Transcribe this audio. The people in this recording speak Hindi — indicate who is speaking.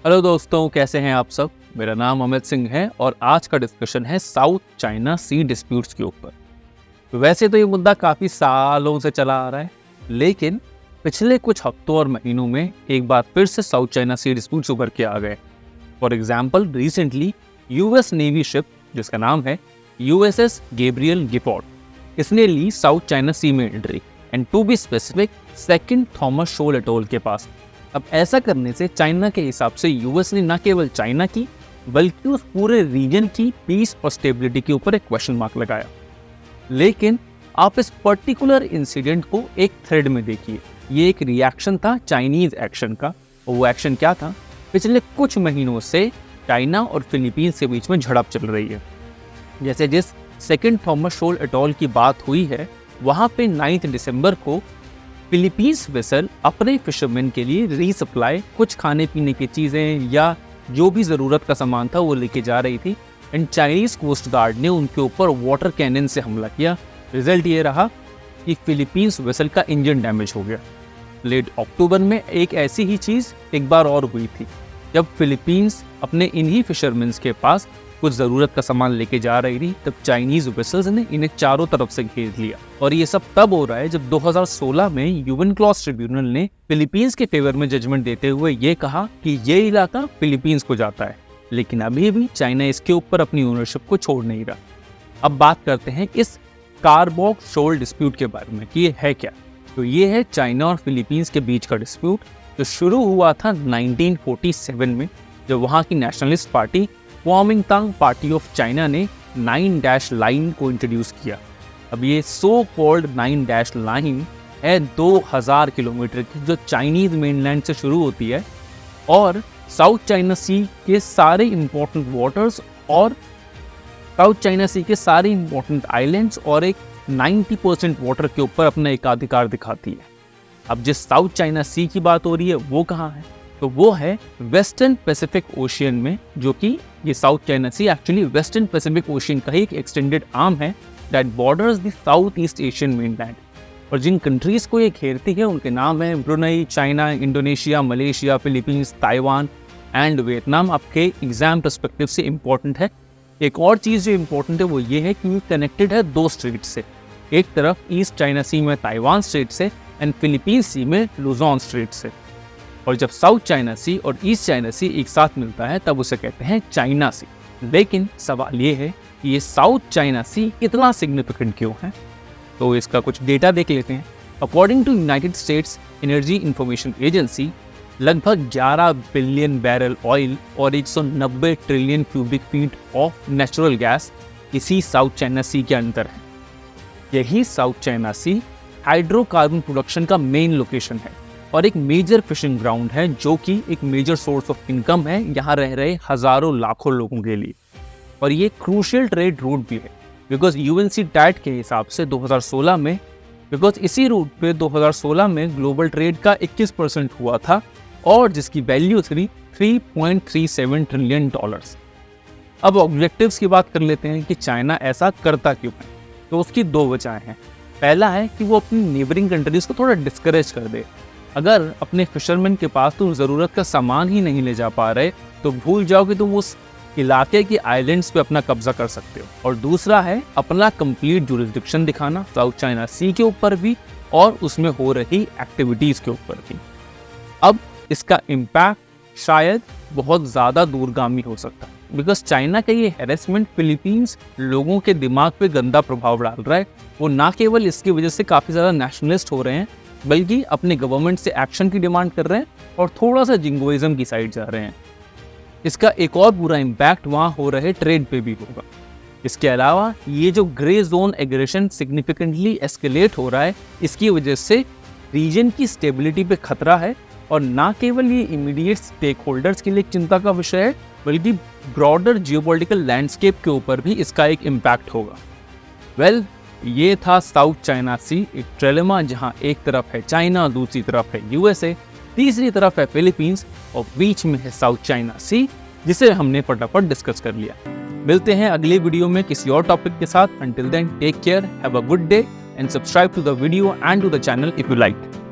Speaker 1: हेलो दोस्तों, कैसे हैं आप सब। मेरा नाम अमित सिंह है और आज का डिस्कशन है साउथ चाइना सी डिस्प्यूट्स के ऊपर। वैसे तो ये मुद्दा काफ़ी सालों से चला आ रहा है, लेकिन पिछले कुछ हफ्तों और महीनों में एक बार फिर से साउथ चाइना सी डिस्प्यूट्स उभर के आ गए। For example, recently US navy ship जिसका नाम है USS गैब्रियल गिफॉर्ड, इसने ली साउथ चाइना सी में entry, and to be specific second Thomas shoal atoll के पास। अब ऐसा करने से चाइना के हिसाब से यूएस ने न केवल चाइना की बल्कि उस पूरे रीजन की पीस और स्टेबिलिटी के ऊपर एक क्वेश्चन मार्क लगाया। लेकिन आप इस पर्टिकुलर इंसिडेंट को एक थ्रेड में देखिए। ये एक रिएक्शन था चाइनीज एक्शन का, और वो एक्शन क्या था? पिछले कुछ महीनों से चाइना और फिलीपींस के बीच में झड़प चल रही है। जैसे जिस सेकंड थॉमस शोल एटोल की बात हुई है, वहाँ पे 9 दिसंबर को फिलीपींस वेसल अपने फिशरमैन के लिए रीसप्लाई कुछ खाने पीने की चीज़ें या जो भी ज़रूरत का सामान था वो लेके जा रही थी, एंड चाइनीज़ कोस्ट गार्ड ने उनके ऊपर वाटर कैनन से हमला किया। रिजल्ट ये रहा कि फिलीपींस वेसल का इंजन डैमेज हो गया। लेट अक्टूबर में एक ऐसी ही चीज़ एक बार और हुई थी, जब फिलीपींस अपने इन्हीं फिशरमैन के पास कुछ ज़रूरत का सामान लेके जा रही थी, तब चाइनीज़ वेसल्स ने इन्हें चारों तरफ से घेर लिया। और ये सब तब हो रहा है जब 2016 में यूएन क्लॉस ट्रिब्यूनल ने फिलीपींस के फेवर में जजमेंट देते हुए ये कहा कि ये इलाका फिलीपींस को जाता है, लेकिन अभी भी चाइना इसके ऊपर अपनी ओनरशिप को छोड़ नहीं रहा। अब बात करते हैं इस कारबॉक शोल डिस्प्यूट के बारे में कि ये है क्या। तो ये है चाइना और फिलीपींस के बीच का डिस्प्यूट, जो शुरू हुआ था 1947 में, जब वहाँ की nationalist party Kuomintang party of China ने 9 डैश लाइन को इंट्रोड्यूस किया। अब ये सो कॉल्ड 9 डैश लाइन है 2000 किलोमीटर की, जो चाइनीज मेनलैंड से शुरू होती है और साउथ चाइना सी के सारे इंपॉर्टेंट वाटर्स और साउथ चाइना सी के सारे इंपॉर्टेंट आइलैंड्स और एक 90% वाटर के ऊपर अपना एकाधिकार दिखाती है। अब जिस साउथ चाइना सी की बात हो रही है वो कहाँ है? तो वो है वेस्टर्न पैसिफिक ओशियन में, जो कि ये साउथ चाइना सी एक्चुअली वेस्टर्न पैसिफिक ओशियन का ही एक एक्सटेंडेड आर्म है that borders the south east Asian mainland. और जिन कंट्रीज को ये घेरती है उनके नाम है Brunei, China, Indonesia, Malaysia, Philippines, Taiwan and Vietnam. आपके एग्जाम पर्सपेक्टिव से इम्पोर्टेंट है। एक और चीज़ जो इम्पोर्टेंट है वो ये है कि ये कनेक्टेड है 2 स्ट्रेट से। एक तरफ ईस्ट चाइना सी में ताइवान स्ट्रेट से एंड फिलीपींस सी में लुजोन स्ट्रेट से। और जब साउथ चाइना सी और ईस्ट चाइना सी एक साथ मिलता है तब उसे कहते हैं चाइना सी। लेकिन सवाल ये है कि ये साउथ चाइना सी इतना सिग्निफिकेंट क्यों है? तो इसका कुछ डेटा देख लेते हैं। According to United States energy information agency, लगभग 11 बिलियन बैरल ऑयल और 190 trillion cubic feet of natural gas इसी साउथ चाइना सी के अंदर है। यही south China sea hydrocarbon production का मेन लोकेशन है और एक मेजर फिशिंग ग्राउंड है, जो कि एक मेजर सोर्स ऑफ इनकम है यहाँ रह रहे हजारों लाखों लोगों के लिए। और ये क्रूशियल ट्रेड रूट भी है, बिकॉज UNCTAD के हिसाब से 2016 में, बिकॉज इसी रूट पे 2016 में ग्लोबल ट्रेड का 21% हुआ था और जिसकी वैल्यू थी $3.37 ट्रिलियन। अब ऑब्जेक्टिव्स की बात कर लेते हैं कि चाइना ऐसा करता क्यों है। तो उसकी 2 वजहें हैं। पहला है कि वो अपनी नेबरिंग कंट्रीज को थोड़ा डिस्करेज कर दे। अगर अपने फिशरमैन के पास तुम ज़रूरत का सामान ही नहीं ले जा पा रहे तो भूल जाओ कि तुम उस इलाके के आइलैंड्स पे अपना कब्जा कर सकते हो। और दूसरा है अपना कंप्लीट जुरिस्डिक्शन दिखाना साउथ चाइना सी के ऊपर भी और उसमें हो रही एक्टिविटीज़ के ऊपर भी। अब इसका इम्पैक्ट शायद बहुत ज़्यादा दूरगामी हो सकता है, बिकॉज चाइना का ये हैरेसमेंट फिलीपींस लोगों के दिमाग पे गंदा प्रभाव डाल रहा है। वो ना केवल इसकी वजह से काफ़ी ज़्यादा नेशनलिस्ट हो रहे हैं, बल्कि अपने गवर्नमेंट से एक्शन की डिमांड कर रहे हैं और थोड़ा सा जिंगोइज्म की साइड जा रहे हैं। इसका एक और बुरा इम्पैक्ट वहाँ हो रहे ट्रेड पे भी होगा। इसके अलावा ये जो grey zone aggression significantly escalate हो रहा है, इसकी वजह से रीजन की स्टेबिलिटी पे खतरा है। और ना केवल ये इमीडिएट स्टेक होल्डर्स के लिए चिंता का विषय है, बल्कि ब्रॉडर जियोपॉलिटिकल लैंडस्केप के ऊपर भी इसका एक इम्पैक्ट होगा। वेल, ये था साउथ चाइना सी, एक ट्रेलेमा जहां एक तरफ है चाइना, दूसरी तरफ है USA, तीसरी तरफ है फिलीपींस और बीच में है साउथ चाइना सी, जिसे हमने फटाफट डिस्कस कर लिया। मिलते हैं अगले वीडियो में किसी और टॉपिक के साथ। Until then take care, have a good day and subscribe to the video and to the channel if you like.